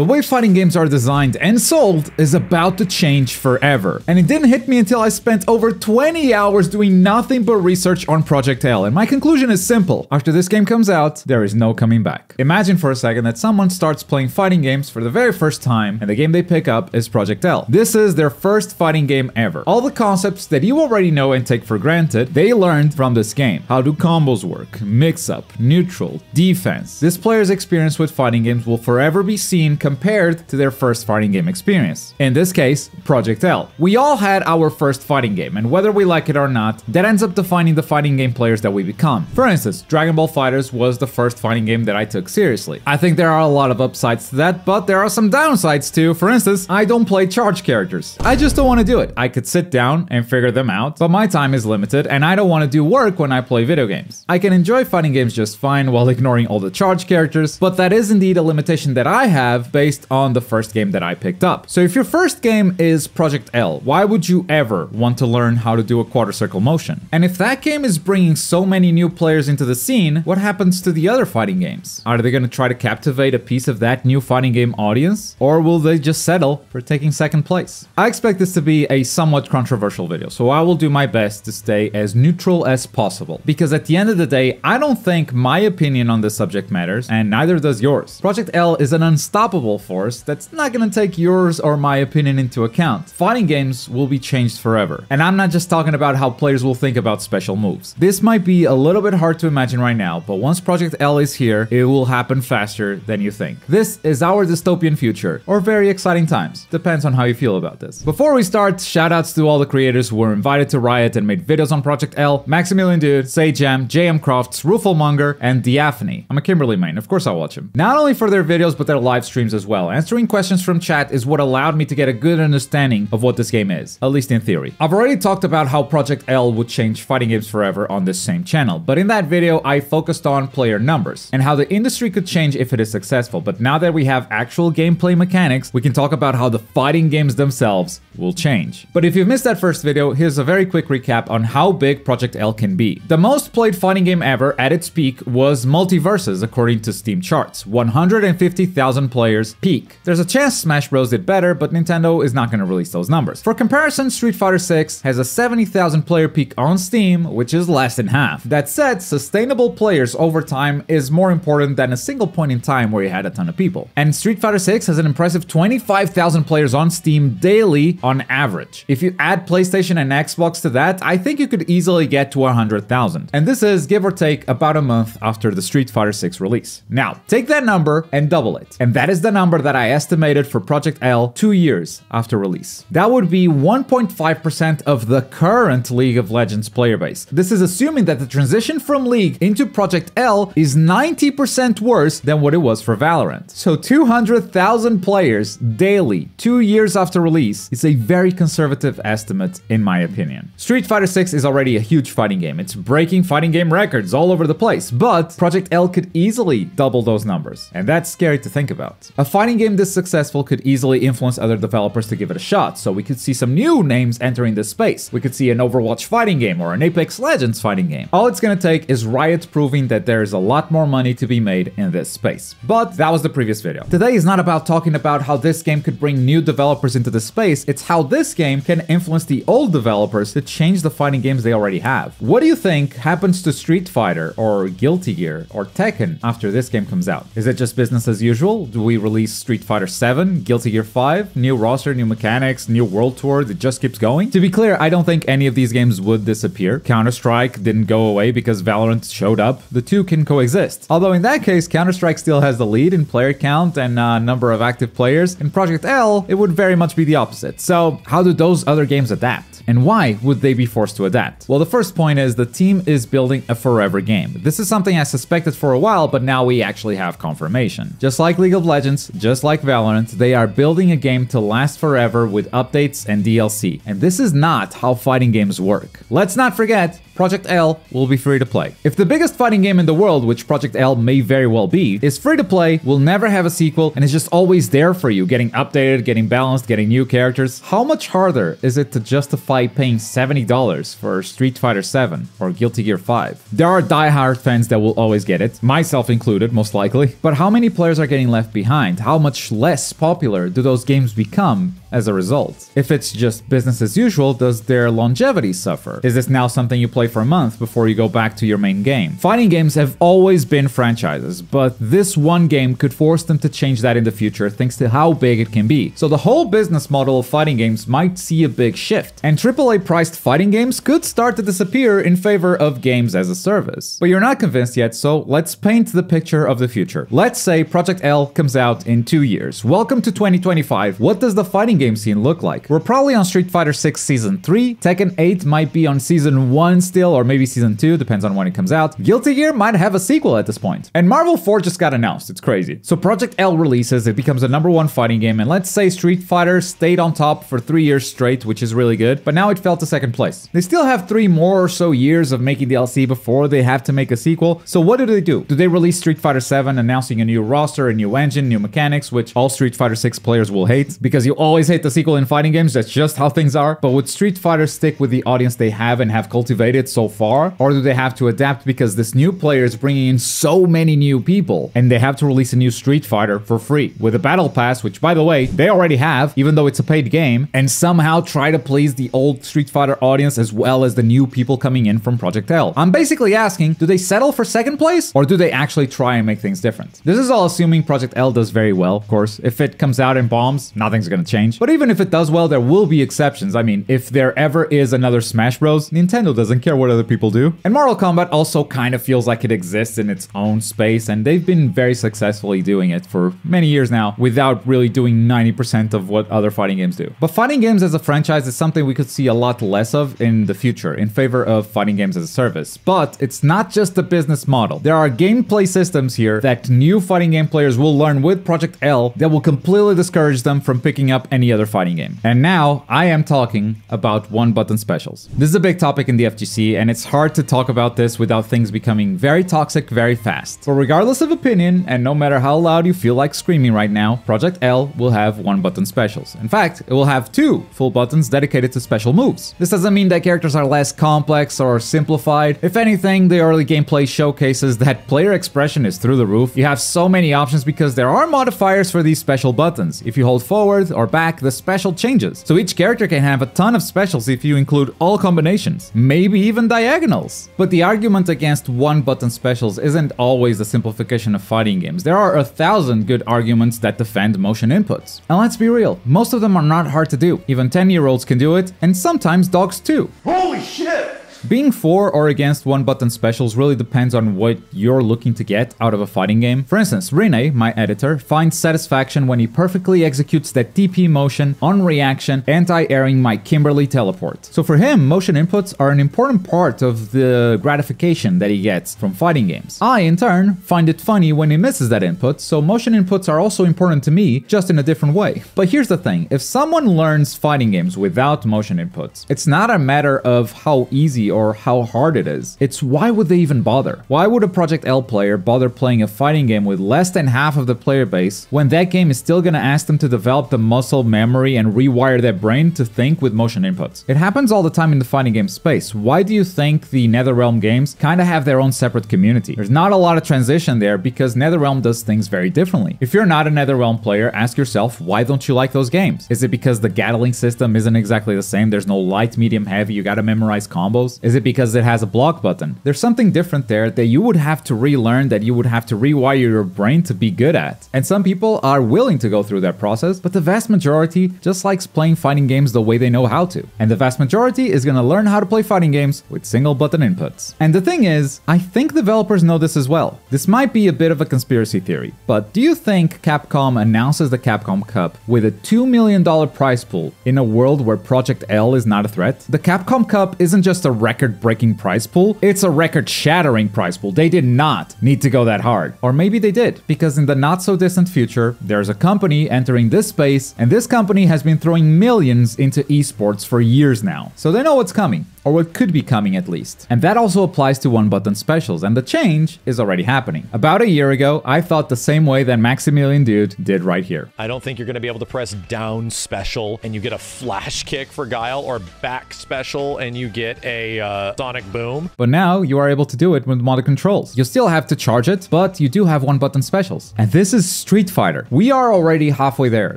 The way fighting games are designed and sold is about to change forever. And it didn't hit me until I spent over 20 hours doing nothing but research on Project L, and my conclusion is simple. After this game comes out, there is no coming back. Imagine for a second that someone starts playing fighting games for the very first time, and the game they pick up is Project L. This is their first fighting game ever. All the concepts that you already know and take for granted, they learned from this game. How do combos work, mix-up, neutral, defense. This player's experience with fighting games will forever be seen compared to their first fighting game experience. In this case, Project L. We all had our first fighting game, and whether we like it or not, that ends up defining the fighting game players that we become. For instance, Dragon Ball FighterZ was the first fighting game that I took seriously. I think there are a lot of upsides to that, but there are some downsides too. For instance, I don't play charge characters. I just don't want to do it. I could sit down and figure them out, but my time is limited and I don't want to do work when I play video games. I can enjoy fighting games just fine while ignoring all the charge characters, but that is indeed a limitation that I have based on the first game that I picked up. So if your first game is Project L, why would you ever want to learn how to do a quarter circle motion? And if that game is bringing so many new players into the scene, what happens to the other fighting games? Are they going to try to captivate a piece of that new fighting game audience? Or will they just settle for taking second place? I expect this to be a somewhat controversial video, so I will do my best to stay as neutral as possible. Because at the end of the day, I don't think my opinion on this subject matters, and neither does yours. Project L is an unstoppable force that's not going to take yours or my opinion into account. Fighting games will be changed forever. And I'm not just talking about how players will think about special moves. This might be a little bit hard to imagine right now, but once Project L is here, it will happen faster than you think. This is our dystopian future, or very exciting times. Depends on how you feel about this. Before we start, shoutouts to all the creators who were invited to Riot and made videos on Project L: Maximilian Dude, Sajam, JM Crofts, Rufalmonger, and Diaphany. I'm a Kimberly main, of course I'll watch them. Not only for their videos, but their live streams as well. Answering questions from chat is what allowed me to get a good understanding of what this game is, at least in theory. I've already talked about how Project L would change fighting games forever on this same channel, but in that video I focused on player numbers and how the industry could change if it is successful. But now that we have actual gameplay mechanics, we can talk about how the fighting games themselves will change. But if you've missed that first video, here's a very quick recap on how big Project L can be. The most played fighting game ever at its peak was MultiVersus, according to Steam charts. 150,000 players peak. There's a chance Smash Bros did better, but Nintendo is not going to release those numbers. For comparison, Street Fighter 6 has a 70,000 player peak on Steam, which is less than half. That said, sustainable players over time is more important than a single point in time where you had a ton of people. And Street Fighter 6 has an impressive 25,000 players on Steam daily on average. If you add PlayStation and Xbox to that, I think you could easily get to 100,000. And this is, give or take, about a month after the Street Fighter 6 release. Now, take that number and double it. And that is the number that I estimated for Project L 2 years after release. That would be 1.5% of the current League of Legends player base. This is assuming that the transition from League into Project L is 90% worse than what it was for Valorant. So 200,000 players daily 2 years after release is a very conservative estimate in my opinion. Street Fighter 6 is already a huge fighting game. It's breaking fighting game records all over the place, but Project L could easily double those numbers, and that's scary to think about. A fighting game this successful could easily influence other developers to give it a shot, so we could see some new names entering this space. We could see an Overwatch fighting game or an Apex Legends fighting game. All it's gonna take is Riot proving that there is a lot more money to be made in this space. But that was the previous video. Today is not about talking about how this game could bring new developers into the space, it's how this game can influence the old developers to change the fighting games they already have. What do you think happens to Street Fighter or Guilty Gear or Tekken after this game comes out? Is it just business as usual? Do we release Street Fighter 7, Guilty Gear 5, new roster, new mechanics, new world tour that just keeps going? To be clear, I don't think any of these games would disappear. Counter-Strike didn't go away because Valorant showed up. The two can coexist. Although in that case, Counter-Strike still has the lead in player count and number of active players. In Project L, it would very much be the opposite. So how do those other games adapt? And why would they be forced to adapt? Well, the first point is the team is building a forever game. This is something I suspected for a while, but now we actually have confirmation. Just like League of Legends, just like Valorant, they are building a game to last forever with updates and DLC. And this is not how fighting games work. Let's not forget, Project L will be free to play. If the biggest fighting game in the world, which Project L may very well be, is free to play, will never have a sequel, and is just always there for you, getting updated, getting balanced, getting new characters, how much harder is it to justify paying $70 for Street Fighter 7 or Guilty Gear 5? There are diehard fans that will always get it, myself included, most likely. But how many players are getting left behind? How much less popular do those games become as a result? If it's just business as usual, does their longevity suffer? Is this now something you play for a month before you go back to your main game? Fighting games have always been franchises, but this one game could force them to change that in the future thanks to how big it can be. So the whole business model of fighting games might see a big shift, and AAA priced fighting games could start to disappear in favor of games as a service. But you're not convinced yet, so let's paint the picture of the future. Let's say Project L comes out in 2 years. Welcome to 2025. What does the fighting game scene look like? We're probably on Street Fighter 6 Season 3, Tekken 8 might be on Season 1 still, or maybe Season 2, depends on when it comes out. Guilty Gear might have a sequel at this point. And Marvel 4 just got announced, it's crazy. So Project L releases, it becomes the #1 fighting game, and let's say Street Fighter stayed on top for 3 years straight, which is really good, but now it fell to second place. They still have 3 more or so years of making DLC before they have to make a sequel, so what do? Do they release Street Fighter 7 announcing a new roster, a new engine, new mechanics, which all Street Fighter 6 players will hate? Because you always hate the sequel in fighting games, that's just how things are. But would Street Fighter stick with the audience they have and have cultivated so far? Or do they have to adapt because this new player is bringing in so many new people and they have to release a new Street Fighter for free with a battle pass, which by the way, they already have, even though it's a paid game, and somehow try to please the old Street Fighter audience as well as the new people coming in from Project L? I'm basically asking, do they settle for second place or do they actually try and make things different? This is all assuming Project L does very well, of course. If it comes out and bombs, nothing's gonna change. But even if it does well, there will be exceptions. I mean, if there ever is another Smash Bros, Nintendo doesn't care what other people do. And Mortal Kombat also kind of feels like it exists in its own space, and they've been very successfully doing it for many years now without really doing 90% of what other fighting games do. But fighting games as a franchise is something we could see a lot less of in the future in favor of fighting games as a service. But it's not just the business model. There are gameplay systems here that new fighting game players will learn with Project L that will completely discourage them from picking up any other fighting game. And now I am talking about one-button specials. This is a big topic in the FGC, and it's hard to talk about this without things becoming very toxic very fast. But regardless of opinion, and no matter how loud you feel like screaming right now, Project L will have one-button specials. In fact, it will have 2 full buttons dedicated to special moves. This doesn't mean that characters are less complex or simplified. If anything, the early gameplay showcases that player expression is through the roof. You have so many options because there are modifiers for these special buttons. If you hold forward or back, the special changes. So each character can have a ton of specials if you include all combinations, maybe even diagonals. But the argument against one-button specials isn't always the simplification of fighting games. There are 1,000 good arguments that defend motion inputs. And let's be real, most of them are not hard to do. Even 10-year-olds can do it, and sometimes dogs too. Holy shit! Being for or against one-button specials really depends on what you're looking to get out of a fighting game. For instance, Rene, my editor, finds satisfaction when he perfectly executes that TP motion on reaction, anti-airing my Kimberly teleport. So for him, motion inputs are an important part of the gratification that he gets from fighting games. I, in turn, find it funny when he misses that input, so motion inputs are also important to me, just in a different way. But here's the thing, if someone learns fighting games without motion inputs, it's not a matter of how easy or how hard it is. It's why would they even bother? Why would a Project L player bother playing a fighting game with less than half of the player base when that game is still gonna ask them to develop the muscle memory and rewire their brain to think with motion inputs? It happens all the time in the fighting game space. Why do you think the NetherRealm games kinda have their own separate community? There's not a lot of transition there because NetherRealm does things very differently. If you're not a NetherRealm player, ask yourself, why don't you like those games? Is it because the Gatling system isn't exactly the same? There's no light, medium, heavy, you gotta memorize combos? Is it because it has a block button? There's something different there that you would have to relearn, that you would have to rewire your brain to be good at. And some people are willing to go through that process, but the vast majority just likes playing fighting games the way they know how to. And the vast majority is gonna learn how to play fighting games with single button inputs. And the thing is, I think developers know this as well. This might be a bit of a conspiracy theory, but do you think Capcom announces the Capcom Cup with a $2 million prize pool in a world where Project L is not a threat? The Capcom Cup isn't just a record-breaking prize pool, it's a record-shattering prize pool. They did not need to go that hard. Or maybe they did, because in the not-so-distant future, there's a company entering this space, and this company has been throwing millions into esports for years now. So they know what's coming. or what could be coming at least. And that also applies to one-button specials, and the change is already happening. About a year ago, I thought the same way that Maximilian Dood did right here. I don't think you're going to be able to press down special and you get a flash kick for Guile, or back special and you get a sonic boom. But now you are able to do it with modded controls. You still have to charge it, but you do have one-button specials. And this is Street Fighter. We are already halfway there.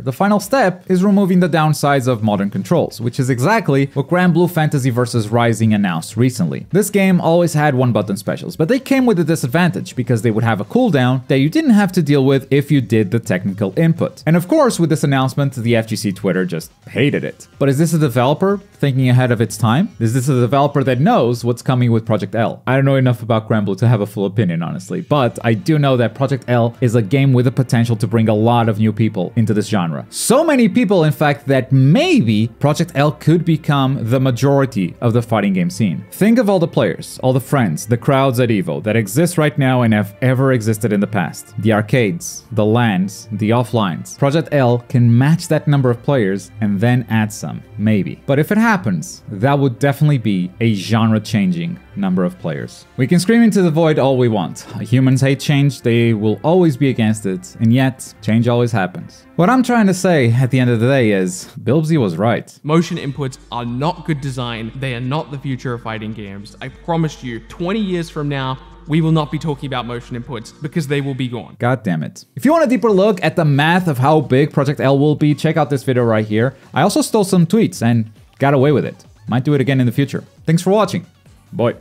The final step is removing the downsides of modern controls, which is exactly what Granblue Fantasy vs. Rising announced recently. This game always had one-button specials, but they came with a disadvantage because they would have a cooldown that you didn't have to deal with if you did the technical input. And of course, with this announcement, the FGC Twitter just hated it. But is this a developer thinking ahead of its time? Is this a developer that knows what's coming with Project L? I don't know enough about Granblue to have a full opinion, honestly, but I do know that Project L is a game with the potential to bring a lot of new people into this genre. So many people, in fact, that maybe Project L could become the majority of the fighting game scene. Think of all the players, all the friends, the crowds at EVO that exist right now and have ever existed in the past. The arcades, the LANs, the offlines. Project L can match that number of players and then add some, maybe. But if it happens, that would definitely be a genre-changing number of players. We can scream into the void all we want. Humans hate change, they will always be against it, and yet, change always happens. What I'm trying to say at the end of the day is, Bilbzy was right. Motion inputs are not good design. They are not the future of fighting games. I promise you, 20 years from now, we will not be talking about motion inputs because they will be gone. God damn it. If you want a deeper look at the math of how big Project L will be, check out this video right here. I also stole some tweets and got away with it. Might do it again in the future. Thanks for watching. Boy.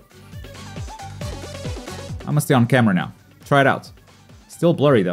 I'm gonna stay on camera now. Try it out. Still blurry though.